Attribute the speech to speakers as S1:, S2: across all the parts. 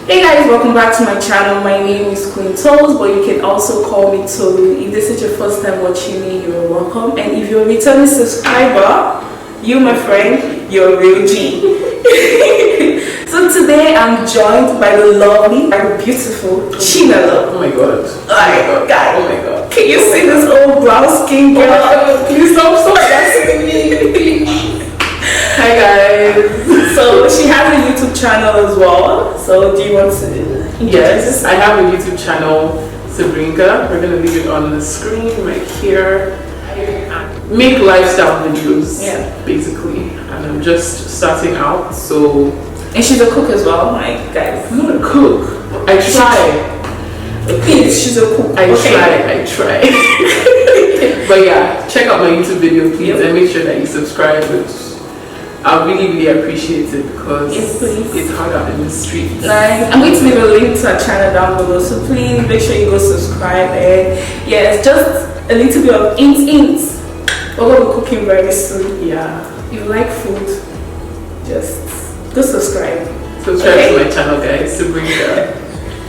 S1: Hey guys, welcome back to my channel. My name is QueenTols, but you can also call me Tolu. If this is your first time watching me, you're welcome. And if you're a returning subscriber, you my friend, you're a real G. So today I'm joined by the lovely and beautiful Chinelo.
S2: Oh my god.
S1: Oh my god.
S2: Oh my god.
S1: Can you see this old brown skin girl?
S2: Please stop gassing me.
S1: Hi guys. So she has a YouTube channel as well. So do you want to
S2: Yes, I have a YouTube channel, Sabrina. We're gonna leave it on the screen right here. I make lifestyle videos, basically, and I'm just starting out. So,
S1: and she's a cook as well, like guys.
S2: I'm not a cook. I try.
S1: Okay, she's a cook.
S2: I try. But yeah, check out my YouTube video, please, and make sure that you subscribe. I really appreciate it because it's hard out in the streets.
S1: Like, I'm going to leave a link to our channel down below, so please make sure you go subscribe. And yeah, it's just a little bit of hints. We're going to be cooking very soon.
S2: Yeah.
S1: If you like food, just go subscribe.
S2: Subscribe to my channel, guys. Sabrina.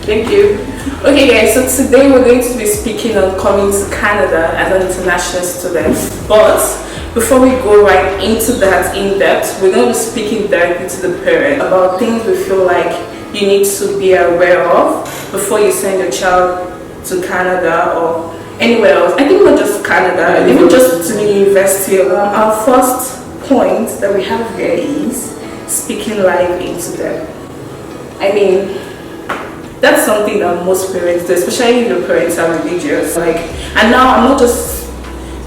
S2: Thank you.
S1: Okay guys, so today we're going to be speaking on coming to Canada as an international student. But before we go right into that in depth, we're going to be speaking directly to the parent about things we feel like you need to be aware of before you send your child to Canada or anywhere else. I think not just Canada, even just to the university. Our first point that we have here is speaking life into them. I mean, that's something that most parents do, especially if your parents are religious. And now I'm not just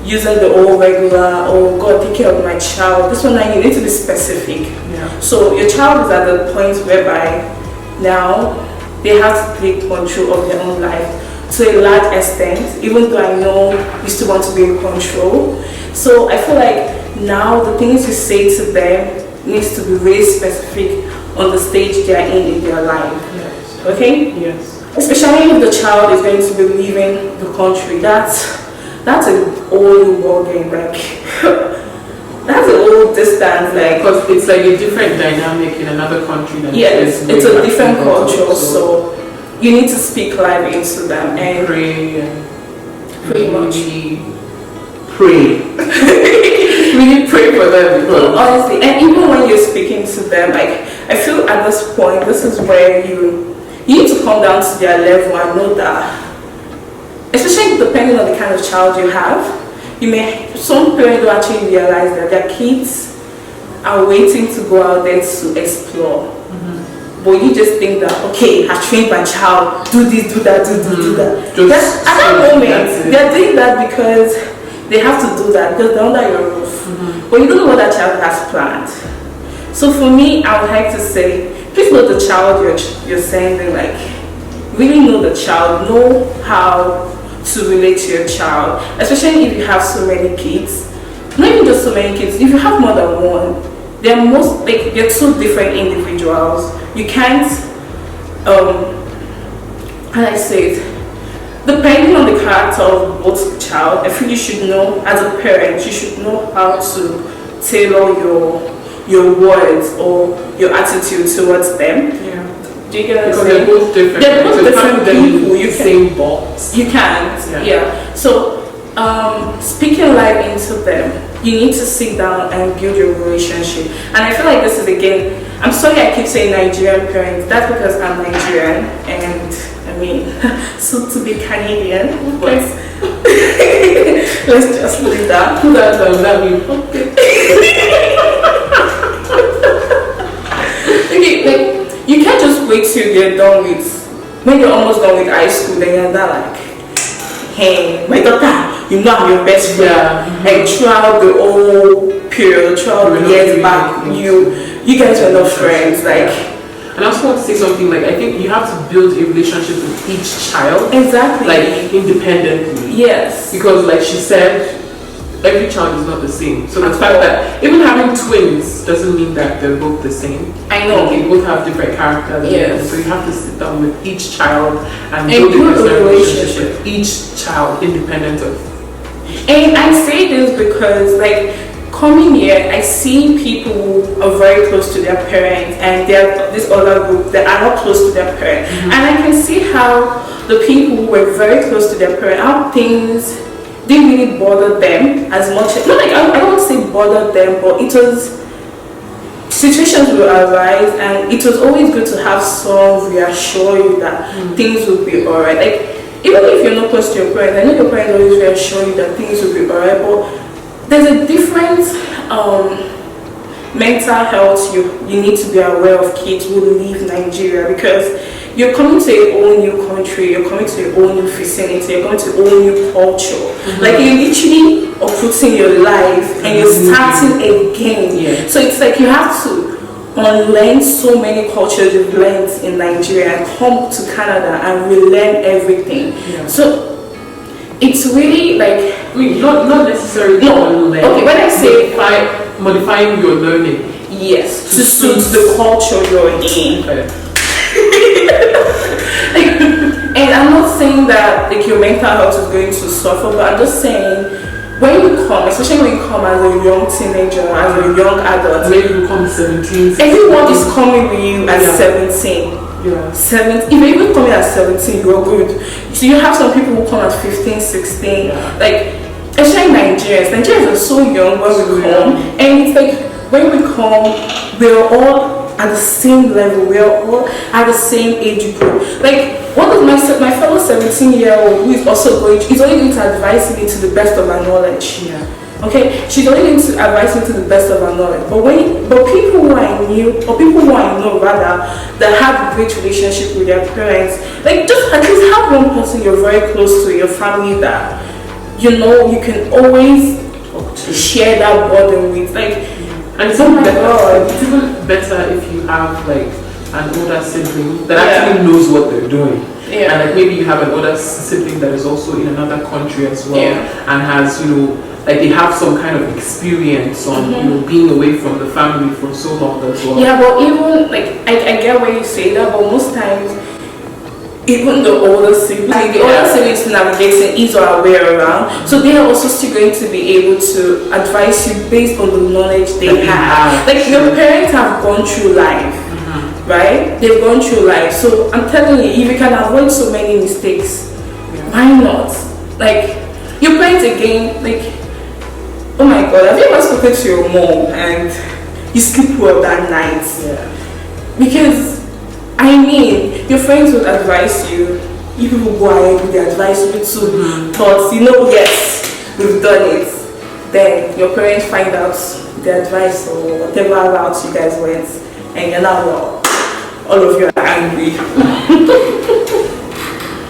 S1: using the old regular, oh God, take care of my child. This one now you need to be specific.
S2: Yeah.
S1: So your child is at the point whereby now they have to take control of their own life to a large extent, even though I know you still want to be in control. So I feel like now the things you say to them needs to be very specific on the stage they are in their life.
S2: Yes.
S1: Okay?
S2: Yes.
S1: Especially if the child is going to be leaving the country. That's an old war game, like that's an old distance, like
S2: because it's like a different dynamic in another country than
S1: it's a different culture, so you need to speak live into them and
S2: pray and
S1: pretty much
S2: pray. Really pray for them, because
S1: honestly, and even when you're speaking to them, like I feel at this point this is where you need to come down to their level and know that, especially depending on the kind of child you have, some parents don't actually realize that their kids are waiting to go out there to explore. But you just think that, okay, I trained my child, do this, do that, do that. At that moment, they're doing that because they have to do that because they're under your roof. But you don't know what that child has planned. So for me, I would like to say, please know the child you're sending, like really know the child, know how to relate to your child, especially if you have so many kids. Not even just so many kids, if you have more than one, they're two different individuals. You can't how I say it, depending on the character of both child, I feel you should know, as a parent, you should know how to tailor your words or your attitude towards them. Do you get what I'm saying?
S2: They're both different.
S1: They're both different people.
S2: You same box.
S1: You can't. Yeah. So speaking life into them, you need to sit down and build your relationship. And I feel like this is again, I'm sorry I keep saying Nigerian parents. That's because I'm Nigerian and I mean soon to be Canadian. But let's just leave that.
S2: That means
S1: okay, like you can't just wait till you're done with, when you're almost done with high school, then you're not like, hey, my daughter, you know I'm your best friend. And throughout the whole period, throughout the years back, you guys were not friends.
S2: And I also want to say something, like I think you have to build a relationship with each child.
S1: Exactly.
S2: Like independently.
S1: Yes.
S2: Because like she said, every child is not the same. So the fact that even having twins doesn't mean that they're both the same.
S1: I know.
S2: They both have different characters.
S1: Yes.
S2: So you have to sit down with each child and build a relationship with each child independent of.
S1: And I say this because like coming here, I see people who are very close to their parents, and there's this other group that are not close to their parent. And I can see how the people who were very close to their parent, how things didn't really bother them as much. Not like I don't want to say bother them, but it was situations will arise, and it was always good to have someone reassure you that things will be alright. Like even if you're not close to your parents, I know your parents always reassure you that things will be alright, but there's a different mental health you need to be aware of kids who leave Nigeria, because you're coming to a whole new country, you're coming to a whole new vicinity, you're coming to a whole new culture. Like you're literally uprooting your life and you're starting again. So it's like you have to unlearn so many cultures you've learned in Nigeria and come to Canada and relearn everything. So it's really like,
S2: I mean, not necessarily unlearn.
S1: Okay, when I say
S2: modifying your learning,
S1: yes, to suit the culture you're in. And I'm not saying that like your mental health is going to suffer, but I'm just saying when you come, especially when you come as a young teenager, as a young adult,
S2: maybe you come 17.
S1: Everyone is coming with you at 17. 17. If you're even coming at 17, you're good. So you have some people who come at 15, 16. Like, especially Nigerians are so young when we come, and it's like when we come, we're all at the same level, we're all at the same age group. Like one of my fellow 17-year-old who is also is only going to advise me to the best of her knowledge. Okay, she's only going to advise me to the best of her knowledge. But people who I knew, or people who I know rather, that have a great relationship with their parents, like just at least have one person you're very close to, your family, that you know you can always share that burden with. Like,
S2: and it's even better if you have like an older sibling that actually knows what they're doing. And like maybe you have an older sibling that is also in another country as well, and has, you know, like they have some kind of experience on you know, being away from the family for so long as well.
S1: But even like I get why you say that, but most times even the older siblings navigating is or our way around, so they are also still going to be able to advise you based on the knowledge they have. Like your parents have gone through life, right? They've gone through life, so I'm telling you, if you can avoid so many mistakes, why not? Like your parents again, like, oh my god, have you ever spoken to your mom and you sleep well that night? Because I mean, your friends would advise you, you people go ahead with the advice you too, but you know, yes, we've done it. Then your parents find out the advice or whatever route you guys went, and you're now all of you are angry.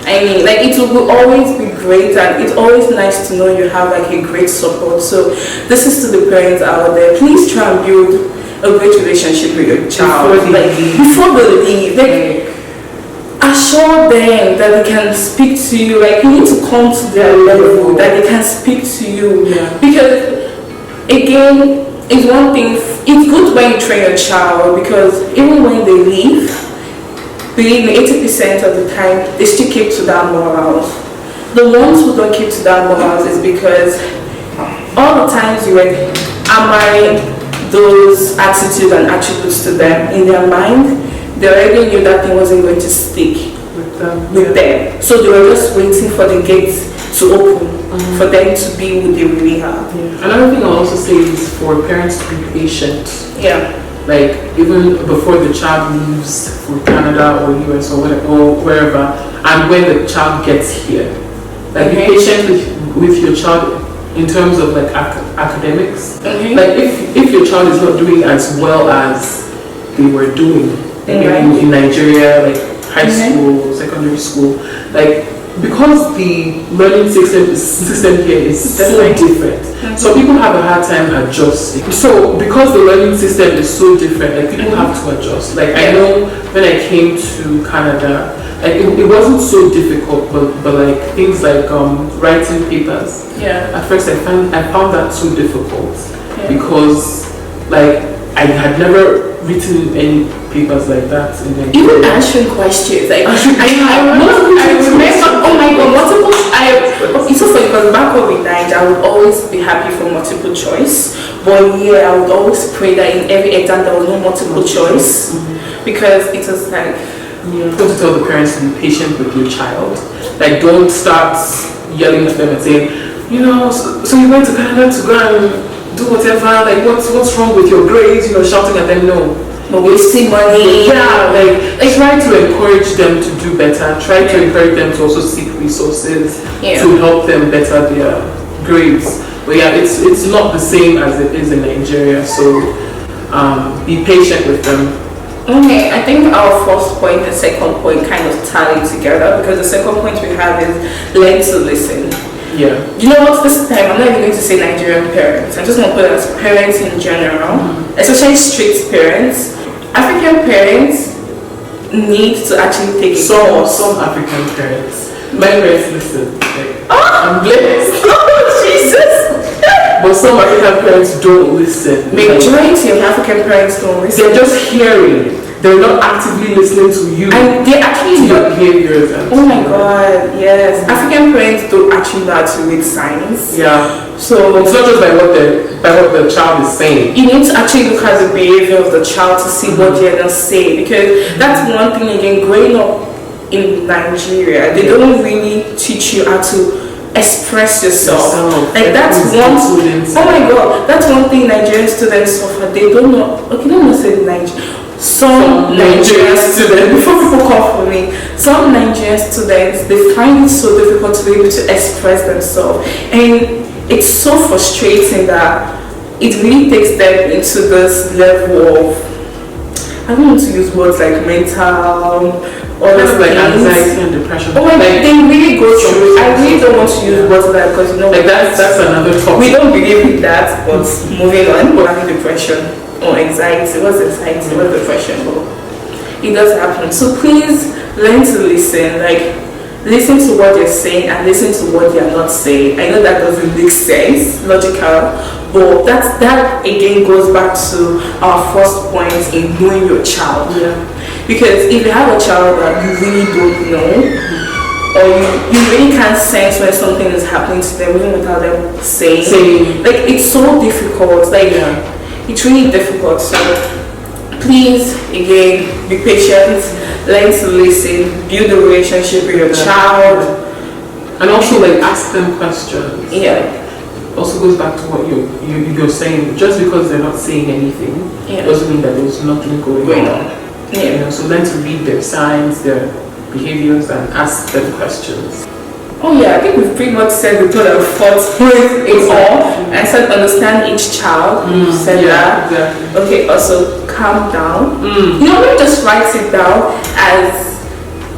S1: I mean, like it will always be great, and it's always nice to know you have like a great support. So this is to the parents out there, please try and build a great relationship with your child before they leave. Like, assure them that they can speak to you. Like, you need to come to their level, that they can speak to you. Because again, it's one thing, it's good when you train your child, because even when they leave, believe me, 80% of the time they still keep to that morals. The ones who don't keep to that morals is because all the times you were hammering those attitudes and attributes to them in their mind, they already knew that thing wasn't going to stick with them. So they were just waiting for the gates to open for them to be who they really are.
S2: Another thing I'll also say is for parents to be patient. Like even before the child leaves for Canada or US or wherever, and when the child gets here, like be patient with your child in terms of like academics. Like if your child is not doing as well as they were doing in Nigeria, like high school, secondary school, like because the learning system here is so different, so people have a hard time adjusting. So because the learning system is so different, like people have to adjust. Like I know when I came to Canada, like it wasn't so difficult, but like things like writing papers. At first I found that so difficult because like I had never written any papers like that in Nigeria.
S1: Even answering questions, like I remember, oh my god, multiple. It's so funny because back home in Nigeria, I would always be happy for multiple choice, but yeah, I would always pray that in every exam there was no multiple choice, because it was like
S2: You have to tell the parents to be patient with your child. Like, don't start yelling at them and saying, so you went to Canada to go and do whatever, like what's wrong with your grades, shouting at them. No.
S1: But wasting money.
S2: Yeah, like try to encourage them to do better. Try to encourage them to also seek resources to help them better their grades. But yeah, it's not the same as it is in Nigeria. So be patient with them.
S1: Okay, I think our first point and second point kind of tally together, because the second point we have is learn to listen.
S2: Yeah.
S1: You know what? This time I'm not even going to say Nigerian parents. I'm just going to put it as parents in general, especially strict parents. African parents need to actually take a course.
S2: Some African parents. My parents listen. I'm blessed.
S1: Oh, Jesus!
S2: But some African parents don't listen.
S1: Majority of African parents don't listen.
S2: They're just hearing. They're not actively listening to you.
S1: And they actually
S2: to your behaviors.
S1: Oh my God, yes. African parents don't actually know how to read signs.
S2: Yeah.
S1: So
S2: it's not just by what the child is saying.
S1: You need to actually look at the behavior of the child to see what they're gonna say, because that's one thing again. Growing up in Nigeria, they don't really teach you how to express yourself. Like that's one. Oh my God, that's one thing Nigerian students suffer. They don't know. Okay, let me say Nigeria. Some Nigerian students, before people come for me, some Nigerian students, they find it so difficult to be able to express themselves, and it's so frustrating that it really takes them into this level of, I don't want to use words like mental, or
S2: like anxiety and depression.
S1: Oh my God, they really go through. I really don't want to use words like that, because
S2: like that's another topic.
S1: We don't believe in that, but moving on, we're having depression. Or anxiety, what's depression? But it does happen. So please learn to listen. Like, listen to what they're saying and listen to what they're not saying. I know that doesn't make sense, logical, but that again goes back to our first point in knowing your child.
S2: Yeah.
S1: Because if you have a child that you really don't know, or you really can't sense when something is happening to them, even without them saying. Like, it's so difficult. Like, it's really difficult. So please, again, be patient, learn to listen, build a relationship with your child,
S2: and also like ask them questions.
S1: Yeah.
S2: Also goes back to what you're saying. Just because they're not saying anything doesn't mean that there's nothing going on.
S1: Yeah.
S2: So learn to read their signs, their behaviors, and ask them questions.
S1: Oh yeah, I think we've pretty much said the third and fourth point in all. I said understand each child. Said that. Exactly. Okay, also calm down. Let me just write it down as.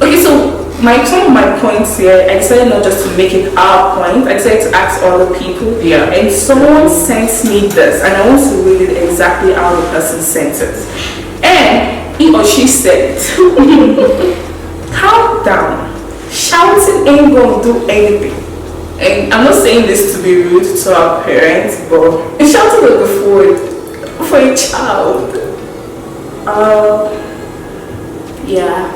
S1: Okay, so some of my points here, I decided not just to make it our point. I decided to ask other people.
S2: Yeah.
S1: And someone sent me this, and I want to read it exactly how the person sent it. And he or she said, "Calm down. Shouting ain't gonna do anything." And I'm not saying this to be rude to our parents, but shouting on the phone for a child. Yeah.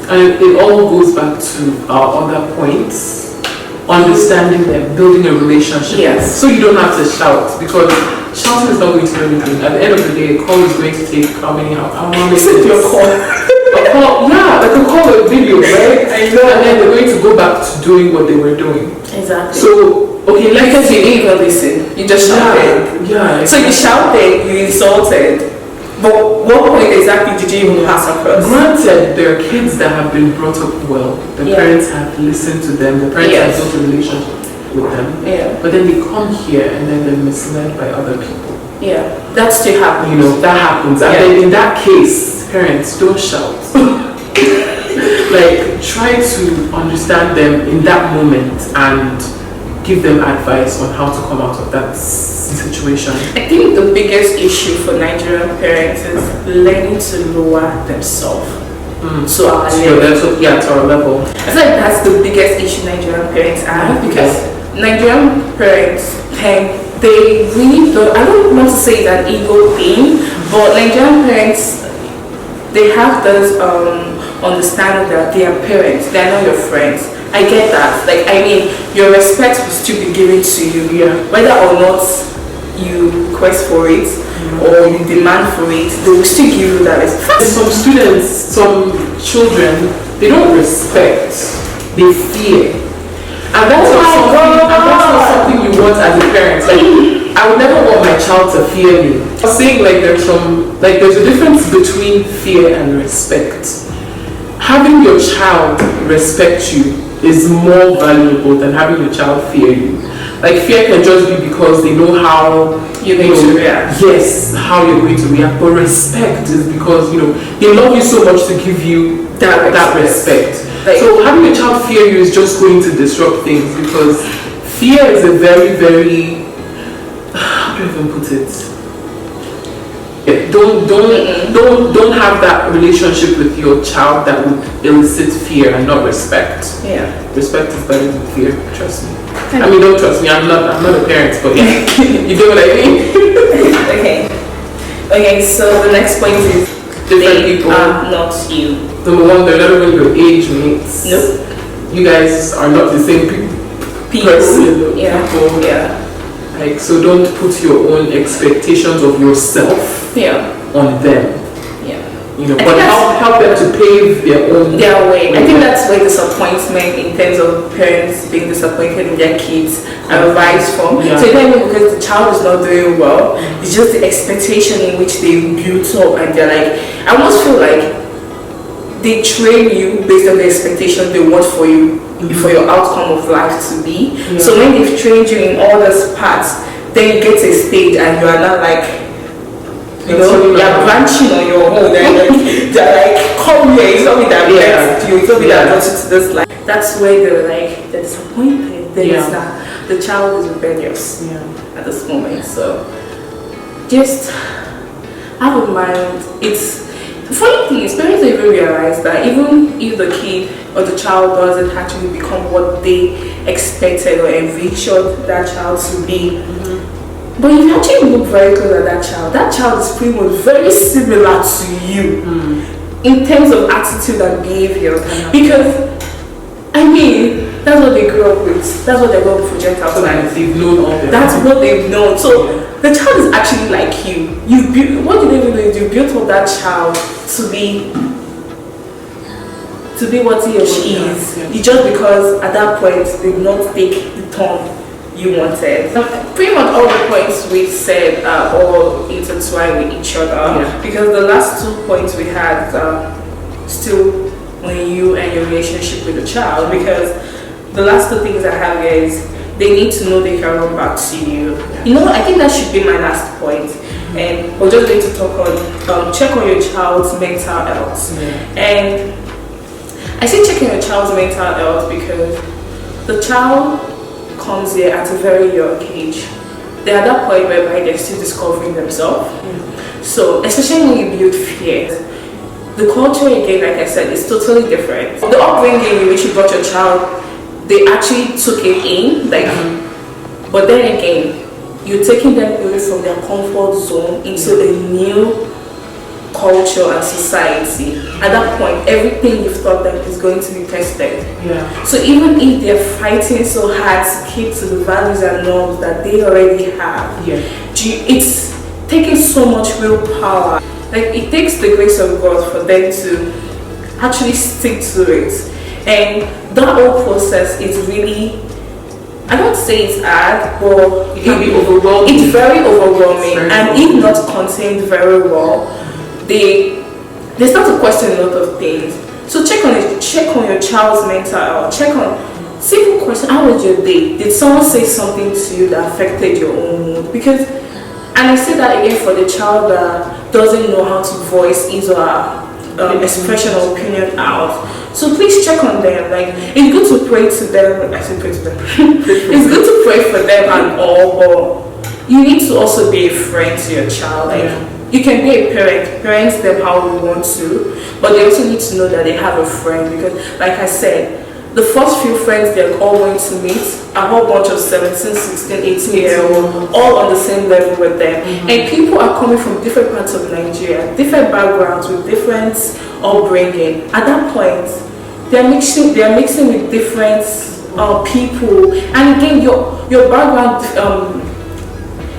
S2: And it all goes back to our other points. Understanding them, building a relationship.
S1: Yes.
S2: So you don't have to shout, because shouting is not going to do anything. At the end of the day, a call is going to take how many minutes?
S1: Your call.
S2: A call, like a call or video, right? I know. And then they're going to go back to doing what they were doing.
S1: Exactly.
S2: So, okay,
S1: because you didn't even listen. You just shouted.
S2: Yeah. Exactly.
S1: So you shouted, you insulted. But what point exactly did you even pass across?
S2: Granted, there are kids that have been brought up well. The parents have listened to them. The parents have built a relationship with them. Yeah. But then they come here and then they're misled by other people.
S1: Yeah. That still happens.
S2: That happens. And then in that case, parents, don't shout. Like, try to understand them in that moment and give them advice on how to come out of that situation. I
S1: think the biggest issue for Nigerian parents is learning to lower themselves to our level.
S2: To our level.
S1: I feel like that's the biggest issue Nigerian parents have, because Nigerian parents they really don't. I don't want to say that ego thing, but Nigerian parents, they have this understanding that they are parents, they are not your friends. I get that. Like, I mean, your respect will still be given to you, whether or not you request for it or you demand for it. They will still give you that respect.
S2: Some students, some children, they don't respect, they fear. And that's not something you want as a parent. Like, I would never want my child to fear me. I was saying there's a difference between fear and respect. Having your child respect you is more valuable than having your child fear you. Like, fear can just be because they know how
S1: you're going to react.
S2: Yes, how you're going to react. But respect is because, they love you so much to give you that respect. Like, so having a child fear you is just going to disrupt things, because fear is a very, very, how do I even put it? Don't have that relationship with your child that would elicit fear and not respect.
S1: Yeah.
S2: Respect is better than fear, trust me. I mean, don't trust me, I'm not a parent, but yeah. You do what I mean?
S1: Okay, so the next point is
S2: different people
S1: are not you.
S2: Number one, they're not even your age mates.
S1: Nope.
S2: You guys are not the same people.
S1: Yeah. Yeah.
S2: Like, so don't put your own expectations of yourself on them.
S1: Yeah.
S2: But help them to pave their
S1: way. I think that's where disappointment in terms of parents being disappointed in their kids arises from.
S2: Yeah.
S1: So it's not even because the child is not doing well, it's just the expectation in which they built up, and they're like, I almost feel like they train you based on the expectation they want for you, for your outcome of life to be. Yeah. So when they've trained you in all those parts, then you get to a stage and you are not like, you're branching on your own, and they're like, come here, it's not me that blessed you, it's not me that brought you to this life. That's where they're disappointed. The child is rebellious at this moment. So just have in mind, the funny thing is, parents don't even realize that even if the kid or the child doesn't actually become what they expected or envisioned that child to be, but if you actually look very close at that child is pretty much very similar to you in terms of attitude and behavior. Because, I mean, that's what they grew up with. That's what they're going to project outside.
S2: So they've known all their
S1: That's what they've known. So the child is actually like you. What you didn't even do, you built up that child to be what he or she is. It's just because at that point they did not take the turn you wanted. Pretty much all the points we said are all intertwined with each other, because the last 2 points we had still on you and your relationship with the child, because the last 2 things I have here is they need to know they can run back to you. I think that should be my last point. And we're just going to talk on check on your child's mental health. And I say check on your child's mental health because the child comes here at a very young age. They're at that point whereby they're still discovering themselves. So especially when you build fear, the culture again, like I said, is totally different. The upbringing in which you brought your child, they actually took it in, but then again, you're taking them away from their comfort zone into a new culture and society. At that point, everything you've taught them is going to be tested. So even if they're fighting so hard to keep to the values and norms that they already have, it's taking so much willpower. Like, it takes the grace of God for them to actually stick to it. And that whole process is really, I don't say it's hard, but it can be overwhelming. It's very overwhelming, and if not contained very well, they start to question a lot of things. So check on your child's mental health. Check on simple question: how was your day? Did someone say something to you that affected your own mood? Because, and I say that again for the child that doesn't know how to voice his or her expression or opinion out. So please check on them. Like, it's good to pray to them. I say pray to them. It's good to pray for them and all, but you need to also be a friend to your child. Like, you can be a parent them how you want to, but they also need to know that they have a friend, because, like I said, the first few friends they're all going to meet, a whole bunch of 17, 16, 18 year olds, all on the same level with them. And people are coming from different parts of Nigeria, different backgrounds, with different upbringing. At that point, they're mixing with different people. And again, your background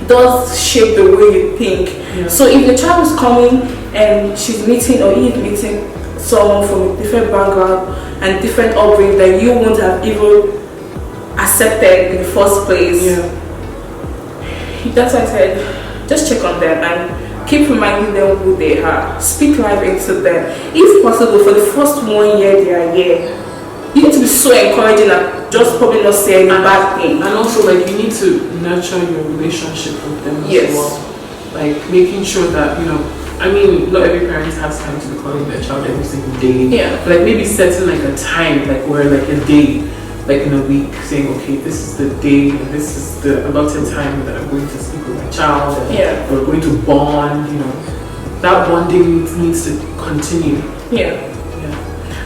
S1: does shape the way you think. So if the child is coming and she's meeting, or he is meeting someone from a different background and different upbringing that you wouldn't have even accepted in the first place.
S2: Yeah.
S1: That's why I said, just check on them and keep reminding them who they are. Speak life into them. If possible, for the first 1 year they are here, you need to be so encouraging and just probably not say any bad thing.
S2: And also, like, you need to nurture your relationship with them as well. Like, making sure that, you know, I mean, not every parent has time to be calling their child every single day.
S1: Yeah.
S2: But like maybe setting like a time, like where like a day, like in a week, saying, okay, this is the day, and this is the allotted time that I'm going to speak with my child, and we're going to bond. You know, that bonding needs to continue.
S1: Yeah.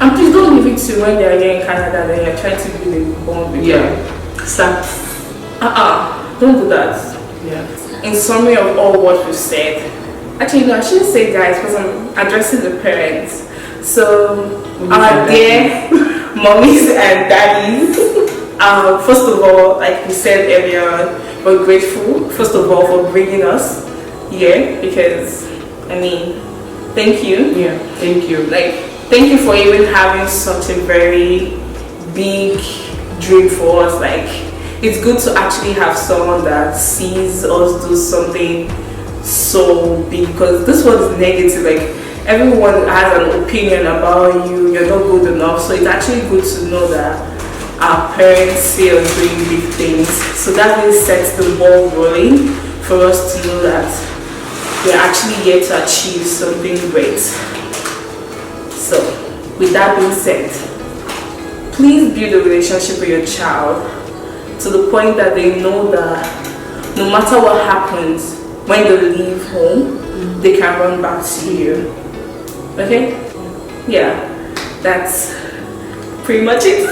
S1: And please don't leave it to when they're here in Canada then you're trying to build a bond with them.
S2: Start.
S1: Don't do that.
S2: Yeah.
S1: In summary of all what we've said, actually no, I shouldn't say guys because I'm addressing the parents. So our dear mommies and daddies, first of all, like we said earlier, we're grateful first of all for bringing us here because I mean, thank you.
S2: Yeah, thank you.
S1: Like, thank you for even having such a very big dream for us. Like, it's good to actually have someone that sees us do something so big because this one is negative. Like, everyone has an opinion about you, you're not good enough. So it's actually good to know that our parents see us doing big things. So that really sets the ball rolling for us to know that we're actually here to achieve something great. So, with that being said, please build a relationship with your child to the point that they know that no matter what happens, when they leave home, they can run back to you. Okay? Yeah, that's pretty much it.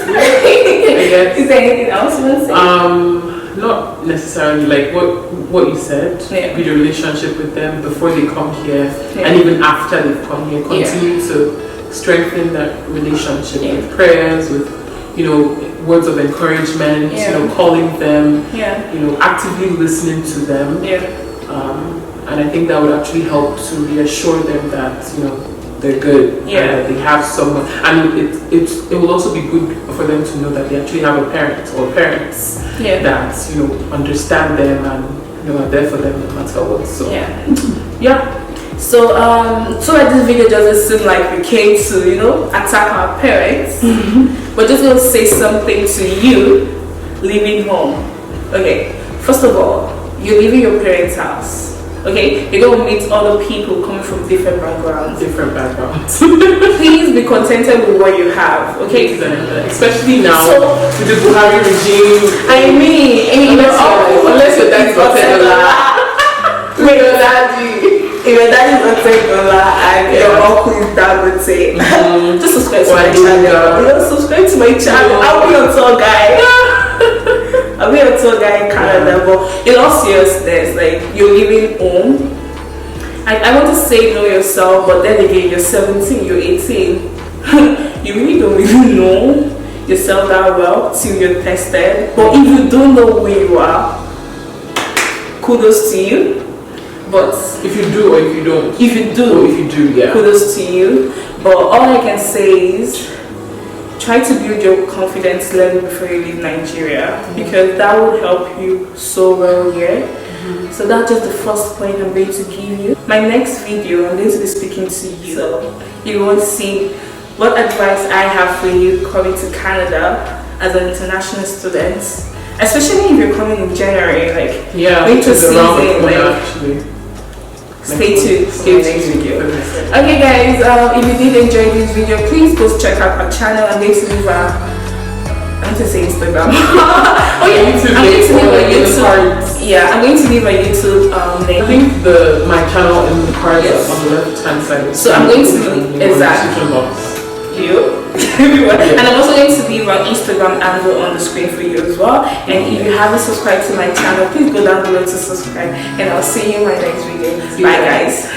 S1: Is there anything else you want to say?
S2: Not necessarily. Like what you said. Build a relationship with them before they come here, and even after they've come here. Continue to strengthen that relationship with prayers, with words of encouragement. You know, calling them. You know, actively listening to them. And I think that would actually help to reassure them that they're good, and that they have someone, and it will also be good for them to know that they actually have a parent or parents that understand them and are there for them no matter what. So so that this video doesn't seem like we came to attack our parents, we're just going to say something to you leaving home. Okay, first of all, you're leaving your parents' house. Okay, you're going to meet other people coming from different backgrounds. Please be contented with what you have, okay? Especially now with the Buhari regime.
S1: I mean,
S2: unless your daddy's
S1: if your daddy's not $10 and your uncle is down with say, just subscribe to my channel. Subscribe to my channel. I'll be your tour guide. I'll be a tour guide in Canada, but in all seriousness, like, you're leaving home. I want to say know yourself, but then again, you're 17, you're 18. You really don't really know yourself that well till you're tested. But if you don't know who you are, kudos to you. But
S2: if you do or if you don't,
S1: kudos to you. But all I can say is, try to build your confidence level before you leave Nigeria, because that would help you so well here. So that's just the first point I'm going to give you. My next video, I'm going to be speaking to you. So you want to see what advice I have for you coming to Canada as an international student, especially if you're coming in January, like winter season. Stay tuned for the next video. Okay guys, if you did enjoy this video, please go check out our channel. I'm going to leave I'm going to say Instagram.
S2: YouTube.
S1: I'm going to leave a YouTube link.
S2: I think my channel in the cards on the left hand side.
S1: So I'm going to everyone. And I'm also going to leave our Instagram handle on the screen for you as well. And if you haven't subscribed to my channel, please go down below to subscribe. And I'll see you in my next video. Bye guys.